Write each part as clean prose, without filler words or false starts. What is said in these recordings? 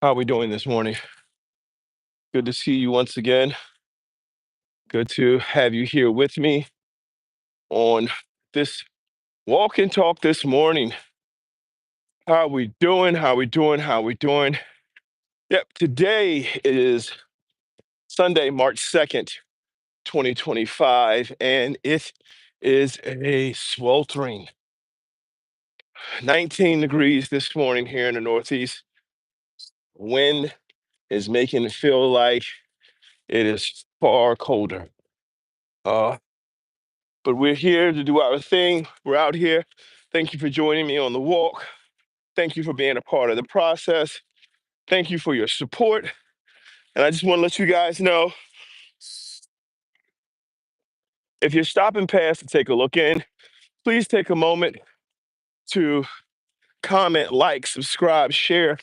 How are we doing this morning? Good to see you once again. Good to have you here with me on this walk and talk this morning. How are we doing? How are we doing? How are we doing? Yep, today is Sunday, March 2nd, 2025, and it is a sweltering 19 degrees this morning here in the Northeast. Wind is making it feel like it is far colder. Uh, but we're here to do our thing. We're out here. Thank you for joining me on the walk. Thank you for being a part of the process. Thank you for your support. And I just want to let you guys know, if you're stopping past to take a look in, please take a moment to comment, like, subscribe, share.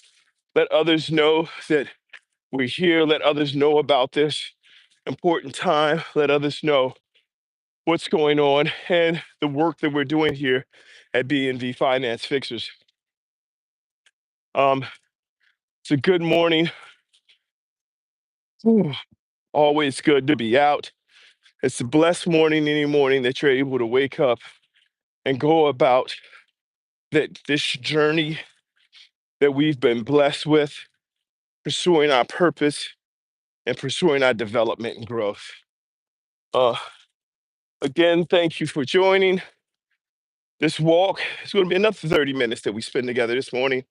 Let others know that we're here. Let others know about this important time. Let others know what's going on and the work that we're doing here at BNV Finance Fixers. It's a good morning. Ooh, always good to be out. It's a blessed morning, any morning that you're able to wake up and go about this journey that we've been blessed with, pursuing our purpose and pursuing our development and growth. Uh, Again, thank you for joining this walk. It's going to be another 30 minutes that we spend together this morning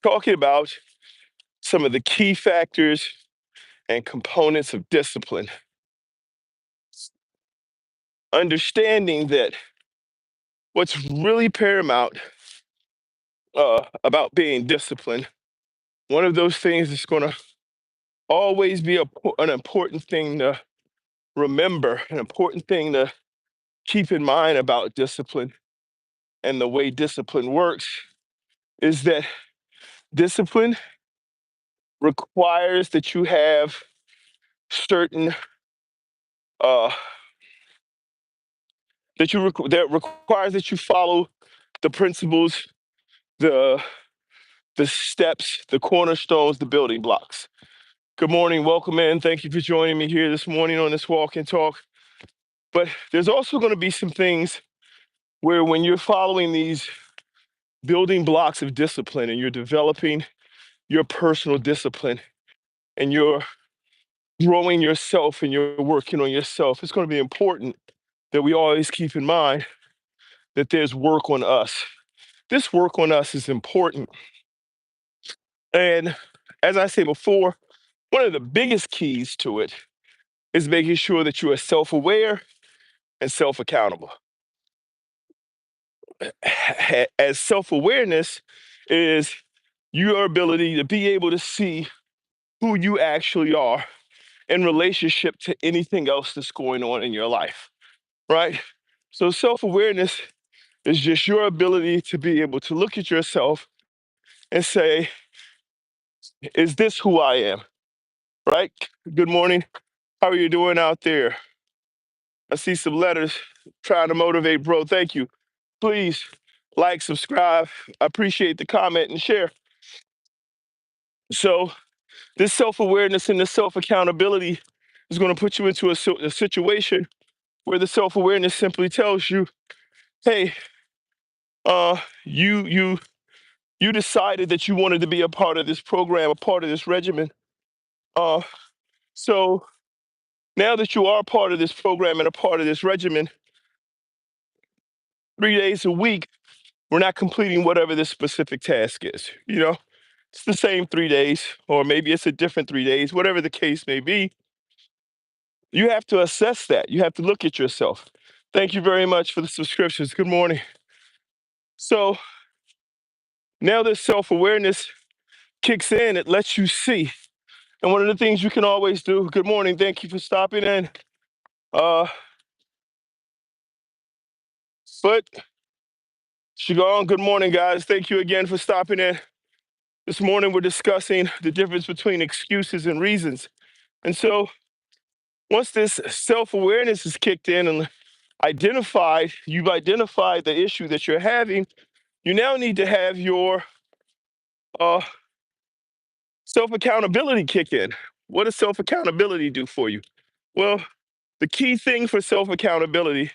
talking about some of the key factors and components of discipline. Understanding that what's really paramount about being disciplined, one of those things that's going to always be an important thing to remember, an important thing to keep in mind about discipline and the way discipline works is that discipline requires that you have certain uh, that requires that you follow the principles, the steps, the cornerstones, the building blocks. Good morning, welcome in. Thank you for joining me here this morning on this walk and talk. But there's also going to be some things where when you're following these building blocks of discipline and you're developing your personal discipline and you're growing yourself and you're working on yourself, it's going to be important that we always keep in mind that there's work on us. This work on us is important. And as I said before, one of the biggest keys to it is making sure that you are self aware and self accountable. As self awareness is your ability to be able to see who you actually are in relationship to anything else that's going on in your life, right? So, self awareness is just your ability to be able to look at yourself and say, is this who I am, right? Good morning. How are you doing out there? I see some letters trying to motivate, bro. Thank you. Please like, subscribe. I appreciate the comment and share. So, this self awareness and this self accountability is going to put you into a situation where the self awareness simply tells you, hey, uh, you you you decided that you wanted to be a part of this program, a part of this regimen. Uh, so now that you are a part of this program and a part of this regimen, 3 days a week, we're not completing whatever this specific task is. It's the same 3 days, or maybe it's a different 3 days, whatever the case may be. You have to assess that. You have to look at yourself. Thank you very much for the subscriptions. Good morning. So now this self awareness kicks in, it lets you see. And one of the things you can always do, good morning, thank you for stopping in. Uh, but Shigon, good morning, guys. Thank you again for stopping in. This morning we're discussing the difference between excuses and reasons. And so once this self awareness is kicked in and you've identified the issue that you're having, you now need to have your Self accountability kick in. What does self accountability do for you? Well, the key thing for self accountability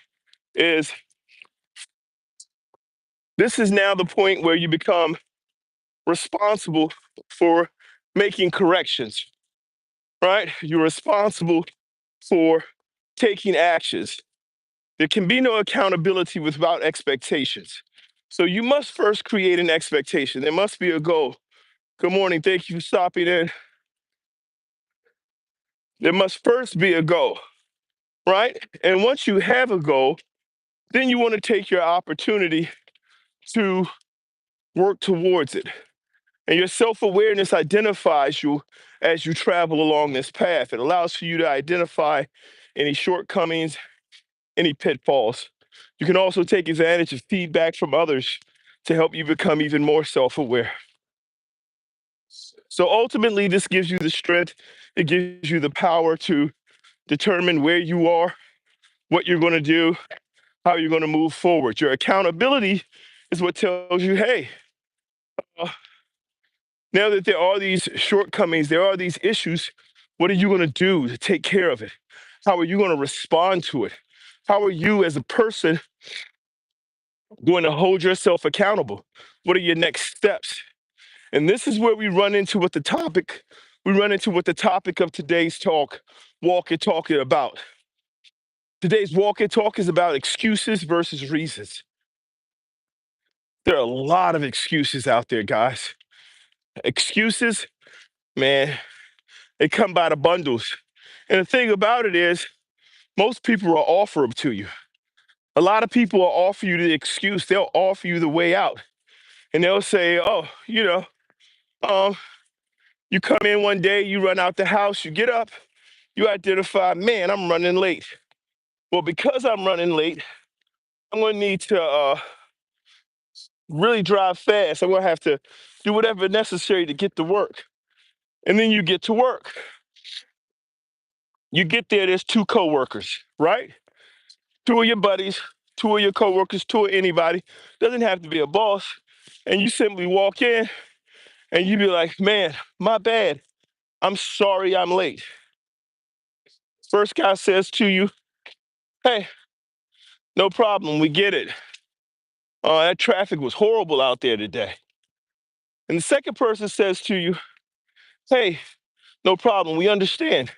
is this is now the point where you become responsible for making corrections, right? You're responsible for taking actions. There can be no accountability without expectations. So you must first create an expectation. There must be a goal. Good morning. Thank you for stopping in. There must first be a goal, right? And once you have a goal, then you want to take your opportunity to work towards it. And your self awareness identifies you as you travel along this path. It allows for you to identify any shortcomings, any pitfalls. You can also take advantage of feedback from others to help you become even more self aware. So ultimately, this gives you the strength, it gives you the power to determine where you are, what you're going to do, how you're going to move forward. Your accountability is what tells you, hey, uh, now that there are these shortcomings, there are these issues, what are you going to do to take care of it? How are you going to respond to it? How are you as a person going to hold yourself accountable? What are your next steps? And this is where we run into what the topic of today's talk, walk and talk it about. Today's walk and talk is about excuses versus reasons. There are a lot of excuses out there, guys. Excuses, man, they come by the bundles. And the thing about it is, most people will offer them to you. A lot of people will offer you the excuse, they'll offer you the way out. And they'll say, oh, um, you come in one day, you run out the house, you get up, you identify, man, I'm running late. Well, because I'm running late, I'm going to need to really drive fast. I'm going to have to do whatever necessary to get to work. And then you get to work. You get there, there's two coworkers, right? Two of your buddies, two of your coworkers, two of anybody. Doesn't have to be a boss. And you simply walk in and you be like, man, my bad. I'm sorry I'm late. First guy says to you, hey, no problem, we get it. That traffic was horrible out there today. And the second person says to you, hey, no problem, we understand.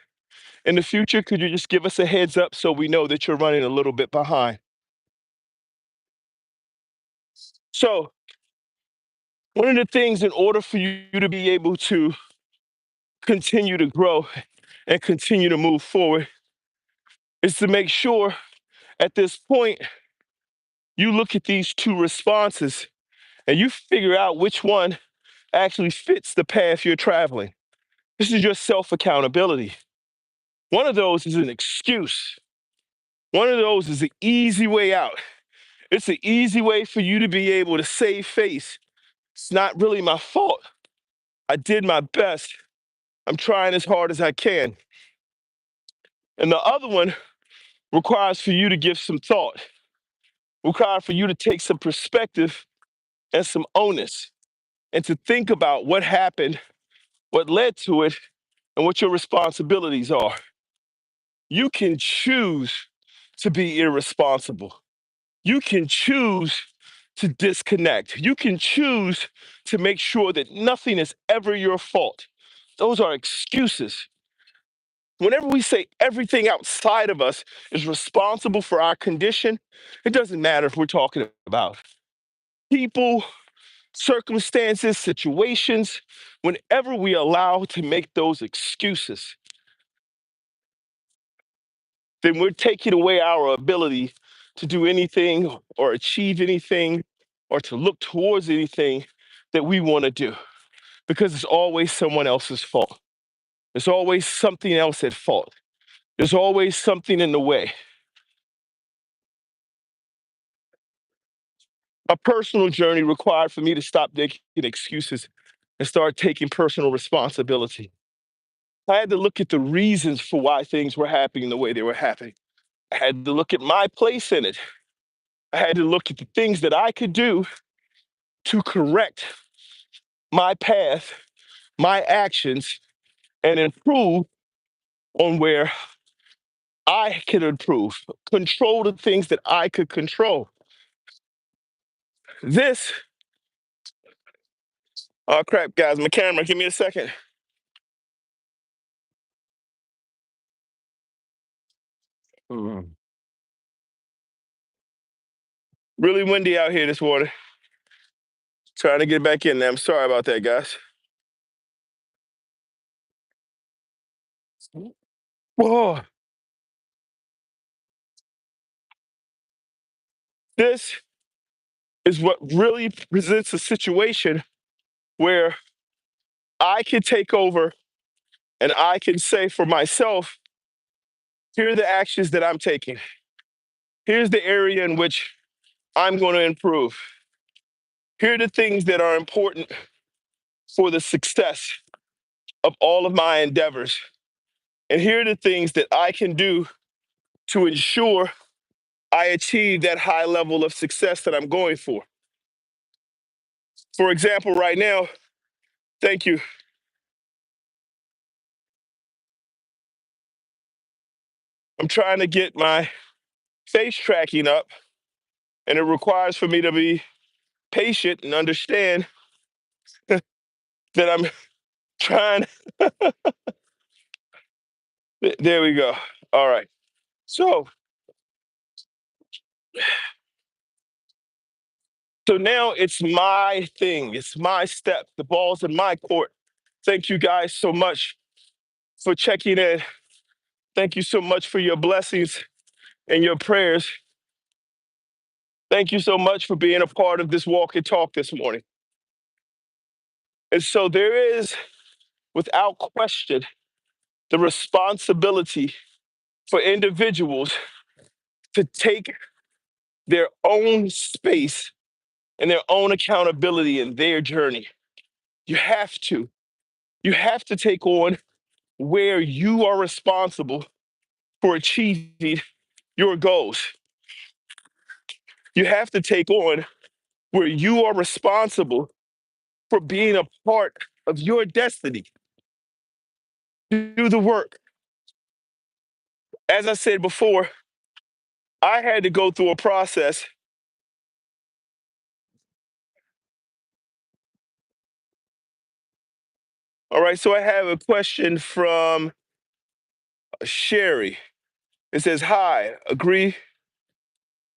In the future, could you just give us a heads up so we know that you're running a little bit behind? So, one of the things in order for you to be able to continue to grow and continue to move forward is to make sure at this point you look at these two responses and you figure out which one actually fits the path you're traveling. This is your self accountability. One of those is an excuse. One of those is the easy way out. It's an easy way for you to be able to save face. It's not really my fault. I did my best. I'm trying as hard as I can. And the other one requires for you to give some thought, requires for you to take some perspective and some onus, and to think about what happened, what led to it, and what your responsibilities are. You can choose to be irresponsible. You can choose to disconnect. You can choose to make sure that nothing is ever your fault. Those are excuses. Whenever we say everything outside of us is responsible for our condition, it doesn't matter if we're talking about people, circumstances, situations. Whenever we allow to make those excuses, then we're taking away our ability to do anything or achieve anything or to look towards anything that we want to do because it's always someone else's fault. There's always something else at fault. There's always something in the way. A personal journey required for me to stop making excuses and start taking personal responsibility. I had to look at the reasons for why things were happening the way they were happening. I had to look at my place in it. I had to look at the things that I could do to correct my path my actions and improve on where I can improve, control the things that I could control. This, oh crap, guys, my camera, give me a second. Mm. Really windy out here this morning. Trying to get back in there. I'm sorry about that, guys. Whoa. This is what really presents a situation where I can take over and I can say for myself, here are the actions that I'm taking. Here's the area in which I'm going to improve. Here are the things that are important for the success of all of my endeavors. And here are the things that I can do to ensure I achieve that high level of success that I'm going for. For example, right now, thank you. I'm trying to get my face tracking up, and it requires for me to be patient and understand that I'm trying. There we go. All right. So, so now it's my thing. It's my step. The ball's in my court. Thank you guys so much for checking in. Thank you so much for your blessings and your prayers. Thank you so much for being a part of this walk and talk this morning. And so there is, without question, the responsibility for individuals to take their own space and their own accountability in their journey. You have to. You have to take on where you are responsible for achieving your goals. You have to take on where you are responsible for being a part of your destiny. Do the work. As I said before, I had to go through a process. All right, so I have a question from Sherry. It says, agree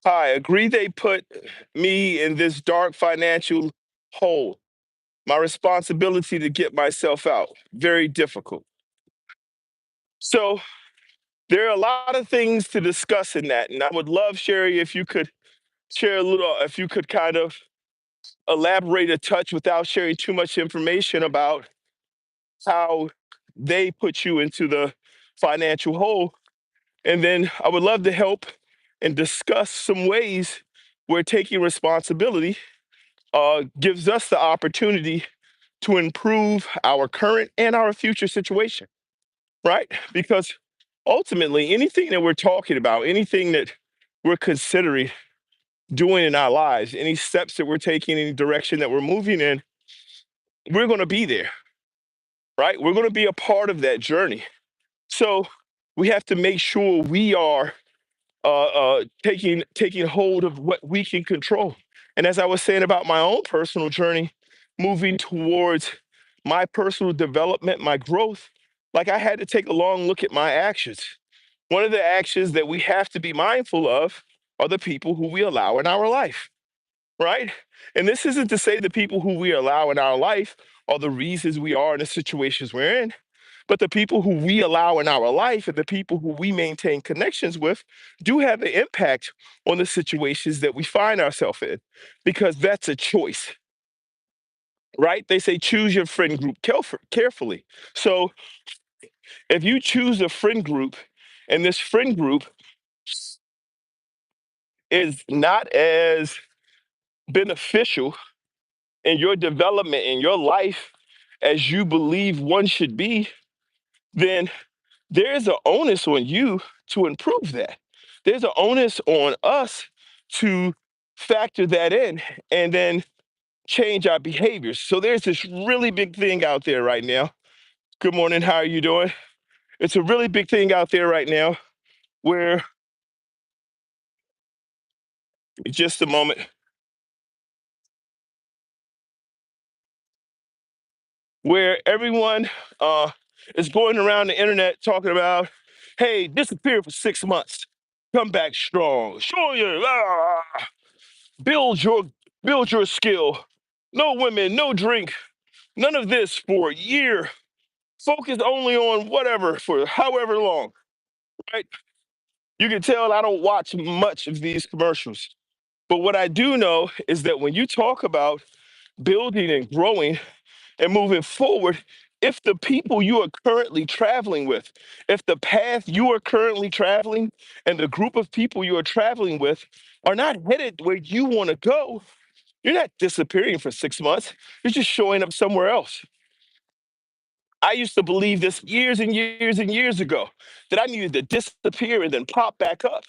they put me in this dark financial hole. My responsibility to get myself out. Very difficult. So there are a lot of things to discuss in that. And I would love, Sherry, if you could share a little, if you could kind of elaborate a touch without sharing too much information about how they put you into the financial hole. And then I would love to help and discuss some ways where taking responsibility gives us the opportunity to improve our current and our future situation, right? Because ultimately, anything that we're talking about, anything that we're considering doing in our lives, any steps that we're taking, any direction that we're moving in, we're going to be there, right? We're going to be a part of that journey. So we have to make sure we are taking hold of what we can control. And as I was saying about my own personal journey, moving towards my personal development, my growth, like I had to take a long look at my actions. One of the actions that we have to be mindful of are the people who we allow in our life, right? And this isn't to say the people who we allow in our life are the reasons we are in the situations we're in, but the people who we allow in our life and the people who we maintain connections with do have an impact on the situations that we find ourselves in because that's a choice, right? They say choose your friend group carefully. So if you choose a friend group and this friend group is not as beneficial in your development in your life as you believe one should be, then there's an onus on you to improve that. There's an onus on us to factor that in and then change our behaviors. So there's this really big thing out there right now. Good morning. How are you doing? It's a really big thing out there right now where, just a moment, where everyone is going around the internet talking about, hey, disappear for 6 months, come back strong, show you, build your build your skill. No women, no drink, none of this for a year. Focus only on whatever for however long, right? You can tell I don't watch much of these commercials. But what I do know is that when you talk about building and growing and moving forward, if the people you are currently traveling with, if the path you are currently traveling and the group of people you are traveling with are not headed where you want to go, you're not disappearing for 6 months. You're just showing up somewhere else. I used to believe this years and years and years ago that I needed to disappear and then pop back up.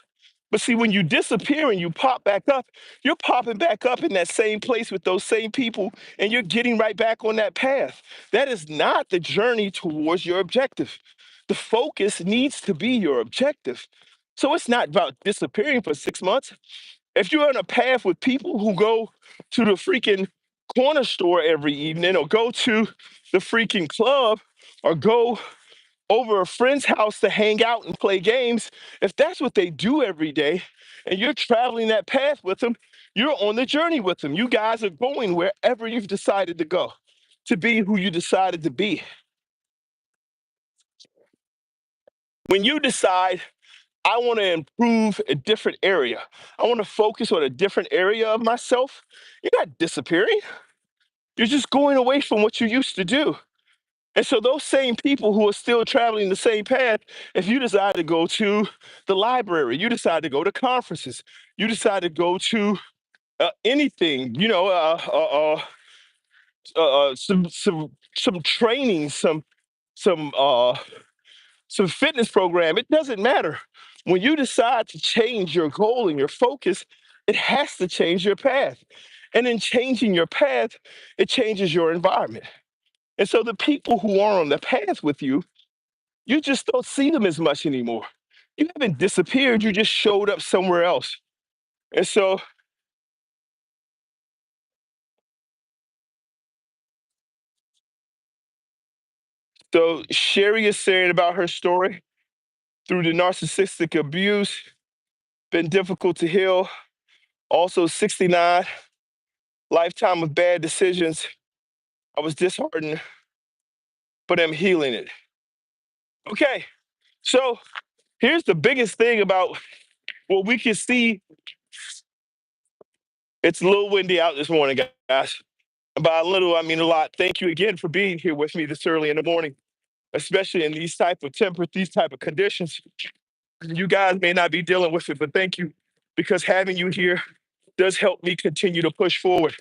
But see, when you disappear and you pop back up, you're popping back up in that same place with those same people, and you're getting right back on that path. That is not the journey towards your objective. The focus needs to be your objective. So it's not about disappearing for 6 months. If you're on a path with people who go to the freaking corner store every evening, or go to the freaking club, or go over a friend's house to hang out and play games, if that's what they do every day and you're traveling that path with them, you're on the journey with them. You guys are going wherever you've decided to go to be who you decided to be. When you decide, I want to improve a different area, I want to focus on a different area of myself, you're not disappearing. You're just going away from what you used to do. And so those same people who are still traveling the same path, if you decide to go to the library, you decide to go to conferences, you decide to go to anything, some training, some some fitness program. It doesn't matter. When you decide to change your goal and your focus, it has to change your path. And in changing your path, it changes your environment. And so the people who are on the path with you just don't see them as much anymore. You haven't disappeared, you just showed up somewhere else. And so Sherry is saying about her story through the narcissistic abuse, been difficult to heal. Also 69, lifetime of bad decisions. I was disheartened, but I'm healing it. Okay, so here's the biggest thing about what we can see. It's a little windy out this morning, guys. By a little, I mean a lot. Thank you again for being here with me this early in the morning, especially in these type of these type of conditions. You guys may not be dealing with it, but thank you, because having you here does help me continue to push forward.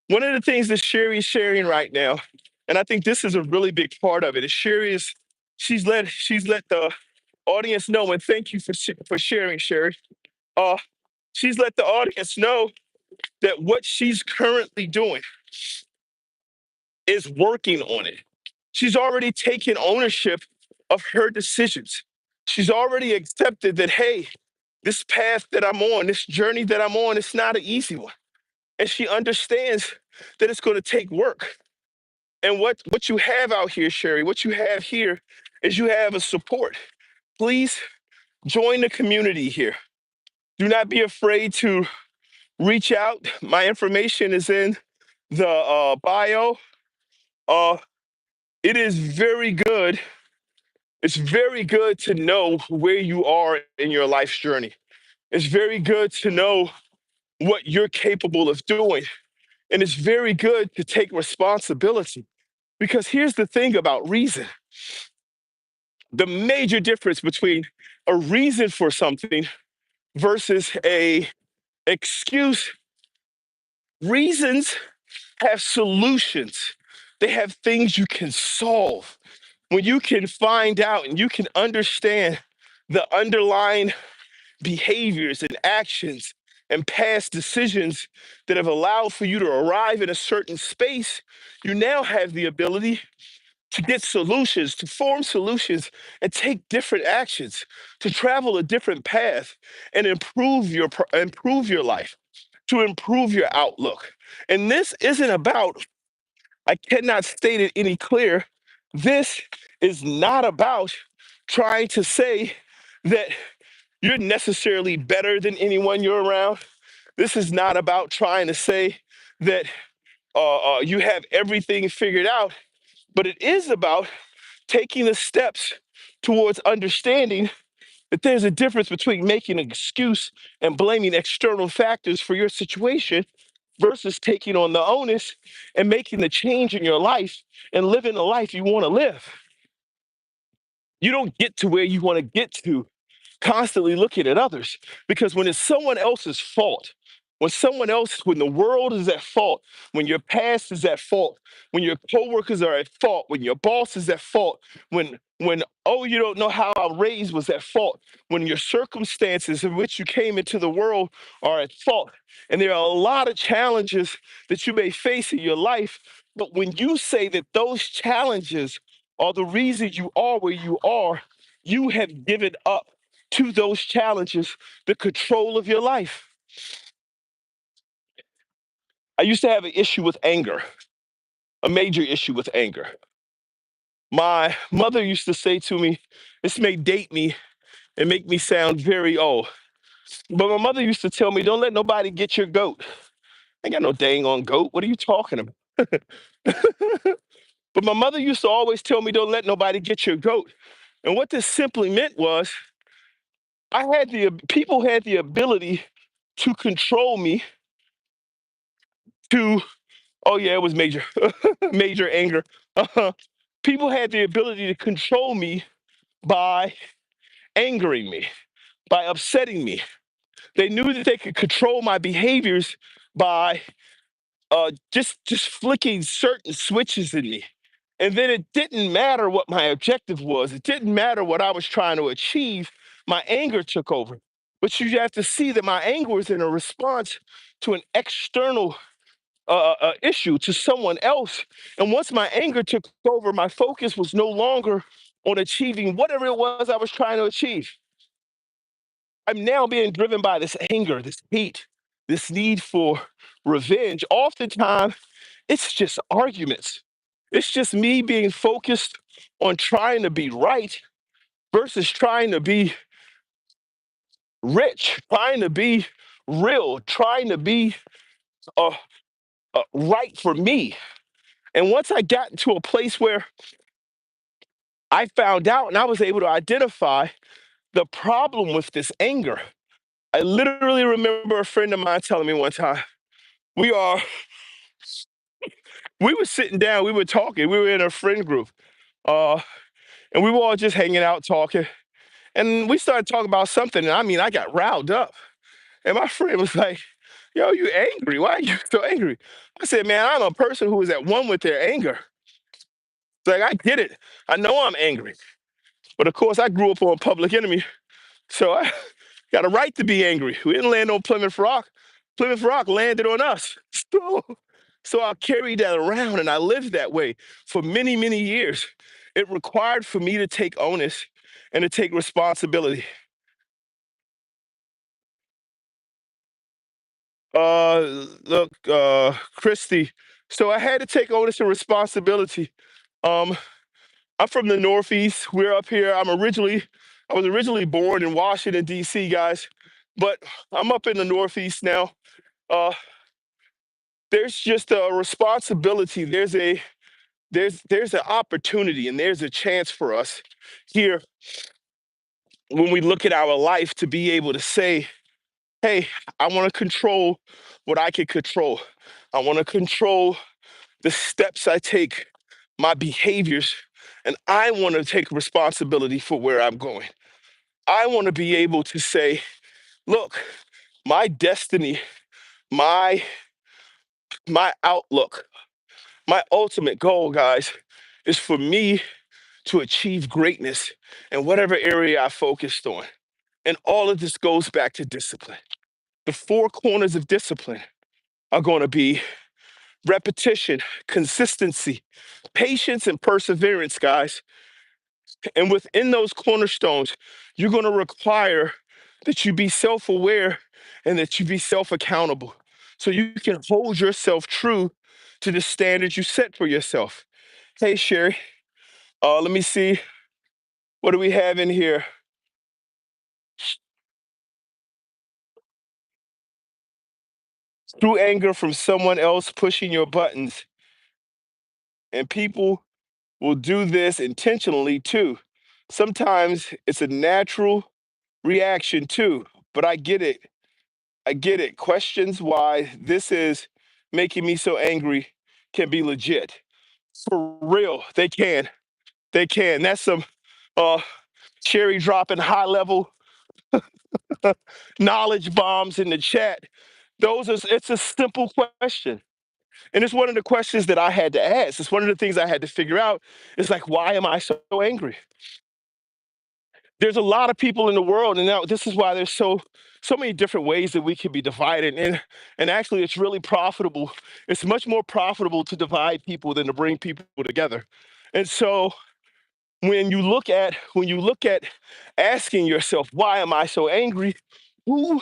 One of the things that Sherry is sharing right now, and I think this is a really big part of it, is Sherry is she's let the audience know, and thank you for sharing, Sherry. Uh, she's let the audience know that what she's currently doing is working on it. She's already taken ownership of her decisions. She's already accepted that, hey, this path that I'm on, this journey that I'm on, it's not an easy one. And she understands that it's going to take work. And what you have out here, Sherry, what you have here is you have a support. Please join the community here. Do not be afraid to reach out. My information is in the bio. Uh, it is very good. It's very good to know where you are in your life's journey. It's very good to know what you're capable of doing. And it's very good to take responsibility. Because here's the thing about reason, the major difference between a reason for something versus a excuse. Reasons have solutions. They have things you can solve. When you can find out and you can understand the underlying behaviors and actions and past decisions that have allowed for you to arrive in a certain space, you now have the ability to get solutions, to form solutions, and take different actions, to travel a different path, and improve your life, to improve your outlook. And this isn't about, I cannot state it any clearer. This is not about trying to say that you're necessarily better than anyone you're around. This is not about trying to say that you have everything figured out, but it is about taking the steps towards understanding that there's a difference between making an excuse and blaming external factors for your situation versus taking on the onus and making the change in your life and living the life you want to live. You don't get to where you want to get to constantly looking at others, because when it's someone else's fault, when the world is at fault, when your past is at fault, when your coworkers are at fault, when your boss is at fault, when oh, you don't know how I'm raised was at fault, when your circumstances in which you came into the world are at fault, and there are a lot of challenges that you may face in your life, but when you say that those challenges are the reason you are where you are, you have given up to those challenges the control of your life. I used to have an issue with anger, a major issue with anger. My mother used to say to me, this may date me and make me sound very old, but my mother used to tell me, don't let nobody get your goat. I ain't got no dang on goat. What are you talking about? But my mother used to always tell me, don't let nobody get your goat. And what this simply meant was, people had the ability to control me, to, oh yeah, it was major, major anger. Uh, People had the ability to control me by angering me, by upsetting me. They knew that they could control my behaviors by just flicking certain switches in me. And then it didn't matter what my objective was. It didn't matter what I was trying to achieve. My anger took over. But you have to see that my anger was in a response to an external issue, to someone else. And once my anger took over, my focus was no longer on achieving whatever it was I was trying to achieve. I'm now being driven by this anger, this hate, this need for revenge. Oftentimes, it's just arguments. It's just me being focused on trying to be right versus trying to be rich, trying to be real, trying to be uh, right for me. And once I got into a place where I found out and I was able to identify the problem with this anger, I literally remember a friend of mine telling me one time, we are, we were sitting down, we were talking, we were in a friend group, uh, and we were all just hanging out talking. And we started talking about something, and I mean, I got riled up. And my friend was like, yo, you angry? Why are you so angry? I said, man, I'm a person who is at one with their anger. It's like, I get it. I know I'm angry. But of course, I grew up on Public Enemy. So I got a right to be angry. We didn't land on Plymouth Rock. Plymouth Rock landed on us. So I carried that around and I lived that way for many, many years. It required for me to take onus and to take responsibility. Look, Christy. So I had to take onus and responsibility. Um, I'm from the Northeast. We're up here. I was originally born in Washington, D.C., guys, but I'm up in the Northeast now. Uh, there's just a responsibility. There's an opportunity and there's a chance for us here when we look at our life to be able to say, hey, I want to control what I can control. I want to control the steps I take, my behaviors, and I want to take responsibility for where I'm going. I want to be able to say, look, my destiny, my my outlook, my ultimate goal, guys, is for me to achieve greatness in whatever area I focused on. And all of this goes back to discipline. The four corners of discipline are going to be repetition, consistency, patience, and perseverance, guys. And within those cornerstones, you're going to require that you be self aware and that you be self accountable so you can hold yourself true to the standards you set for yourself. Hey, Sherry, let me see. What do we have in here? Through anger from someone else pushing your buttons. And people will do this intentionally too. Sometimes it's a natural reaction too, but I get it. I get it. Questions why this is making me so angry can be legit. For real, they can. They can. That's some uh cherry dropping high level knowledge bombs in the chat. Those are it's a simple question. And it's one of the questions that I had to ask. It's one of the things I had to figure out. It's like, why am I so angry? There's a lot of people in the world, and now this is why there's so many different ways that we can be divided. And actually, it's really profitable. It's much more profitable to divide people than to bring people together. And so when you look at asking yourself, why am I so angry? Who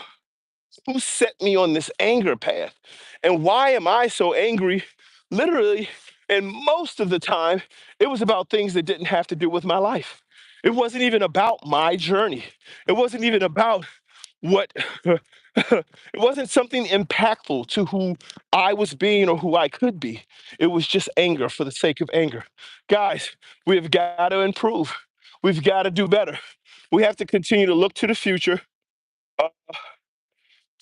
who set me on this anger path? And why am I so angry? Literally, and most of the time, it was about things that didn't have to do with my life. It wasn't even about my journey. It wasn't even about what, it wasn't something impactful to who I was being or who I could be. It was just anger for the sake of anger. Guys, we've got to improve. We've got to do better. We have to continue to look to the future. Uh,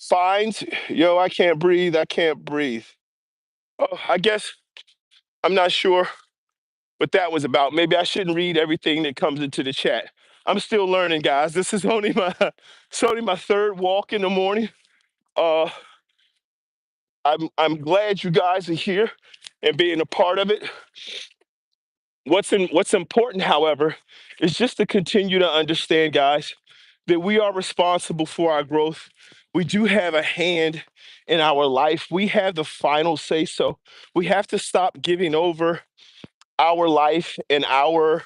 Fines, yo, I can't breathe. I can't breathe. Oh, I guess I'm not sure what that was about. Maybe I shouldn't read everything that comes into the chat. I'm still learning, guys. This is only my it's only my third walk in the morning. Uh, I'm glad you guys are here and being a part of it. What's important, however, is just to continue to understand, guys, that we are responsible for our growth. We do have a hand in our life. We have the final say so. We have to stop giving over our life and our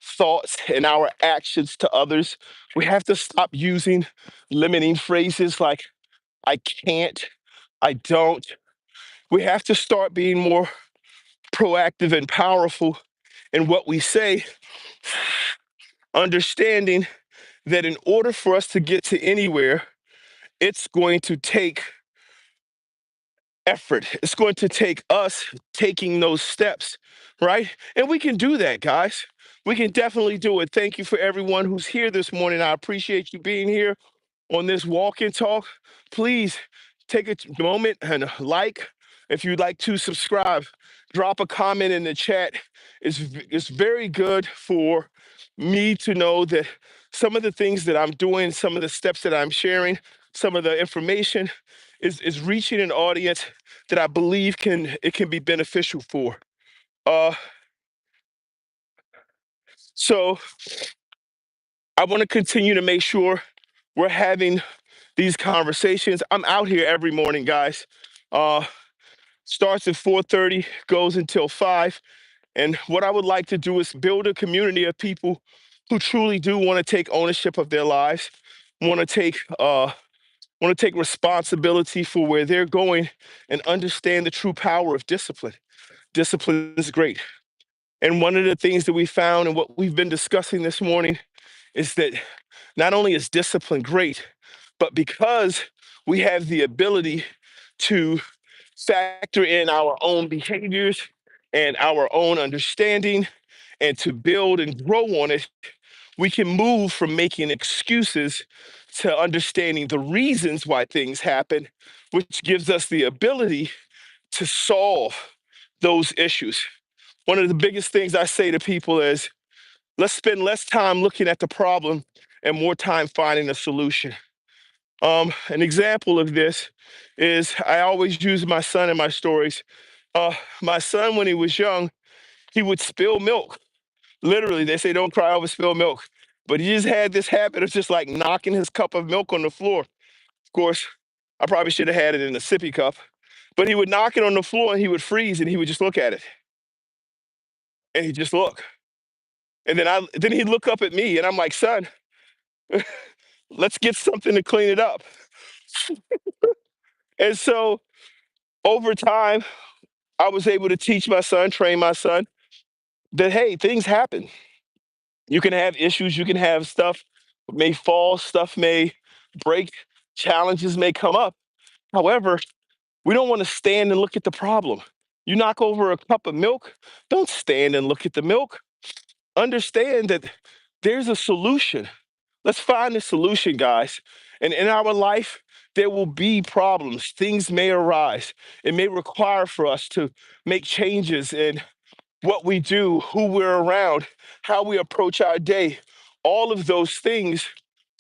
thoughts and our actions to others. We have to stop using limiting phrases like I can't, I don't. We have to start being more proactive and powerful in what we say, understanding that in order for us to get to anywhere, it's going to take effort. It's going to take us taking those steps, right? And we can do that, guys. We can definitely do it. Thank you for everyone who's here this morning. I appreciate you being here on this walk and talk. Please take a moment and like. If you'd like to subscribe, drop a comment in the chat. It's very good for me to know that some of the things that I'm doing, some of the steps that I'm sharing, some of the information is reaching an audience that I believe can be beneficial for. Uh, so I want to continue to make sure we're having these conversations. I'm out here every morning, guys. Uh, Starts at 4:30, goes until 5. And what I would like to do is build a community of people who truly do want to take ownership of their lives, want to take responsibility for where they're going, and understand the true power of discipline. Discipline is great. And one of the things that we found and what we've been discussing this morning is that not only is discipline great, but because we have the ability to factor in our own behaviors and our own understanding and to build and grow on it, we can move from making excuses to understanding the reasons why things happen, which gives us the ability to solve those issues. One of the biggest things I say to people is let's spend less time looking at the problem and more time finding a solution. An example of this is I always use my son in my stories. My son, when he was young, he would spill milk. Literally, they say don't cry over spilled milk. But he just had this habit of just like knocking his cup of milk on the floor. Of course, I probably should have had it in a sippy cup, but he would knock it on the floor and he would freeze and he would just look at it and he'd just look. And then he'd look up at me and I'm like, son, let's get something to clean it up. And so over time, I was able to teach my son, train my son that, hey, things happen. You can have issues, you can have stuff may fall, stuff may break, challenges may come up. However, we don't want to stand and look at the problem. You knock over a cup of milk, don't stand and look at the milk. Understand that there's a solution. Let's find a solution, guys. And in our life, there will be problems. Things may arise. It may require for us to make changes in what we do, who we're around, how we approach our day. All of those things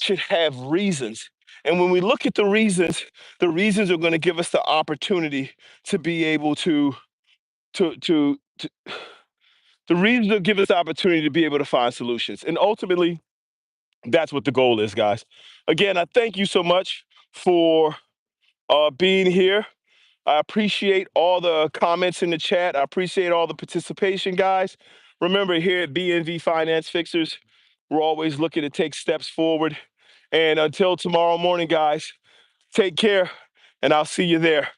should have reasons. And when we look at the reasons are going to give us the opportunity to be able to the reasons will give us the opportunity to be able to find solutions. And ultimately, that's what the goal is, guys. Again, I thank you so much for being here. I appreciate all the comments in the chat. I appreciate all the participation, guys. Remember, here at BNV Finance Fixers, we're always looking to take steps forward. And until tomorrow morning, guys, take care, and I'll see you there.